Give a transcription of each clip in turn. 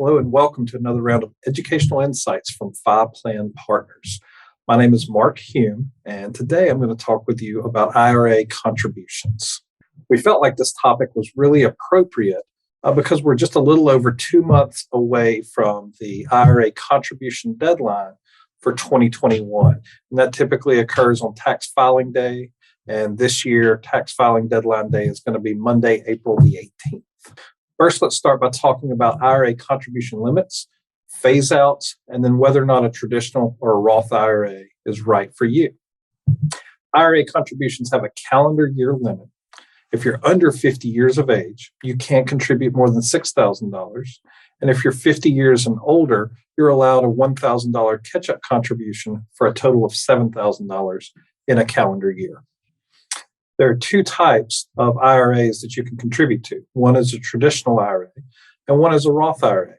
Hello and welcome to another round of educational insights from 5-Plan Partners. My name is Mark Hume, and today I'm going to talk with you about IRA contributions. We felt like this topic was really appropriate because we're just a little over 2 months away from the IRA contribution deadline for 2021. And that typically occurs on tax filing day. And this year, tax filing deadline day is going to be Monday, April the 18th. First, let's start by talking about IRA contribution limits, phase outs, and then whether or not a traditional or a Roth IRA is right for you. IRA contributions have a calendar year limit. If you're under 50 years of age, you can't contribute more than $6,000. And if you're 50 years and older, you're allowed a $1,000 catch-up contribution for a total of $7,000 in a calendar year. There are two types of IRAs that you can contribute to. One is a traditional IRA, and one is a Roth IRA.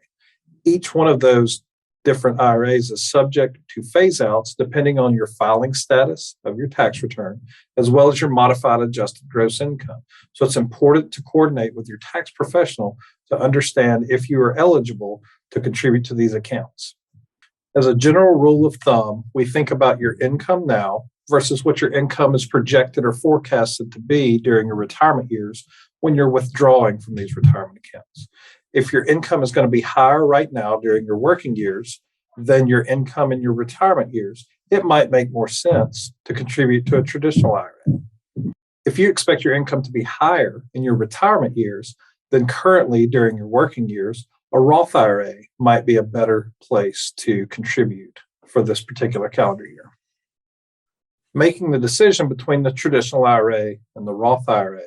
Each one of those different IRAs is subject to phase outs depending on your filing status of your tax return, as well as your modified adjusted gross income. So it's important to coordinate with your tax professional to understand if you are eligible to contribute to these accounts. As a general rule of thumb, we think about your income now versus what your income is projected or forecasted to be during your retirement years when you're withdrawing from these retirement accounts. If your income is going to be higher right now during your working years than your income in your retirement years, it might make more sense to contribute to a traditional IRA. If you expect your income to be higher in your retirement years than currently during your working years, a Roth IRA might be a better place to contribute for this particular calendar year. Making the decision between the traditional IRA and the Roth IRA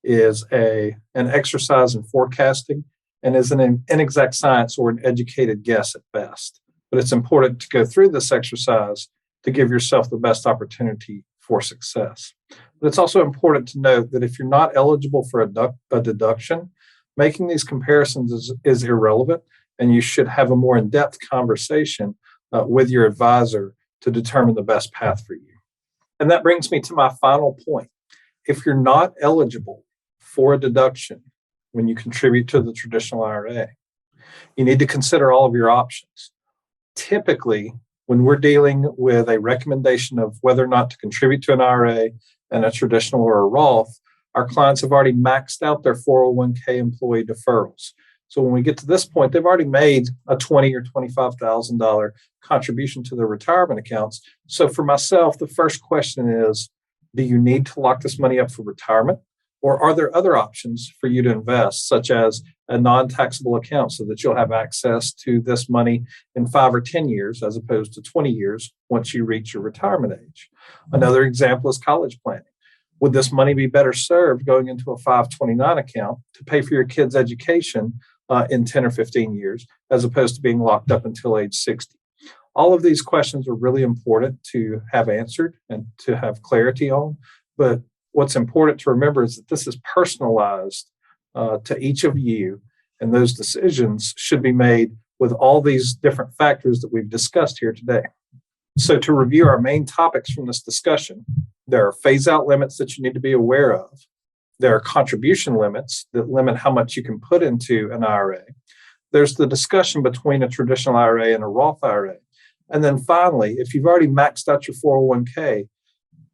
is an exercise in forecasting and is an inexact science or an educated guess at best. But it's important to go through this exercise to give yourself the best opportunity for success. But it's also important to note that if you're not eligible for a deduction, making these comparisons is irrelevant, and you should have a more in-depth conversation with your advisor to determine the best path for you. And that brings me to my final point. If you're not eligible for a deduction when you contribute to the traditional IRA, you need to consider all of your options. Typically, when we're dealing with a recommendation of whether or not to contribute to an IRA and a traditional or a Roth, our clients have already maxed out their 401k employee deferrals. So when we get to this point, they've already made a $20,000 or $25,000 contribution to their retirement accounts. So for myself, the first question is, do you need to lock this money up for retirement? Or are there other options for you to invest, such as a non-taxable account so that you'll have access to this money in 5 or 10 years as opposed to 20 years once you reach your retirement age? Another example is college planning. Would this money be better served going into a 529 account to pay for your kids' education in 10 or 15 years, as opposed to being locked up until age 60? All of these questions are really important to have answered and to have clarity on. But what's important to remember is that this is personalized to each of you, and those decisions should be made with all these different factors that we've discussed here today. So to review our main topics from this discussion, there are phase-out limits that you need to be aware of. There are contribution limits that limit how much you can put into an IRA. There's the discussion between a traditional IRA and a Roth IRA. And then finally, if you've already maxed out your 401k,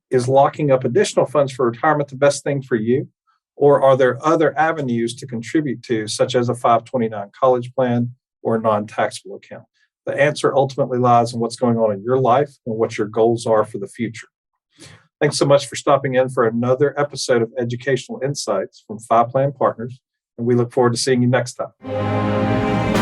is locking up additional funds for retirement the best thing for you? Or are there other avenues to contribute to, such as a 529 college plan or a non-taxable account? The answer ultimately lies in what's going on in your life and what your goals are for the future. Thanks so much for stopping in for another episode of Educational Insights from 5-Plan Partners, and we look forward to seeing you next time.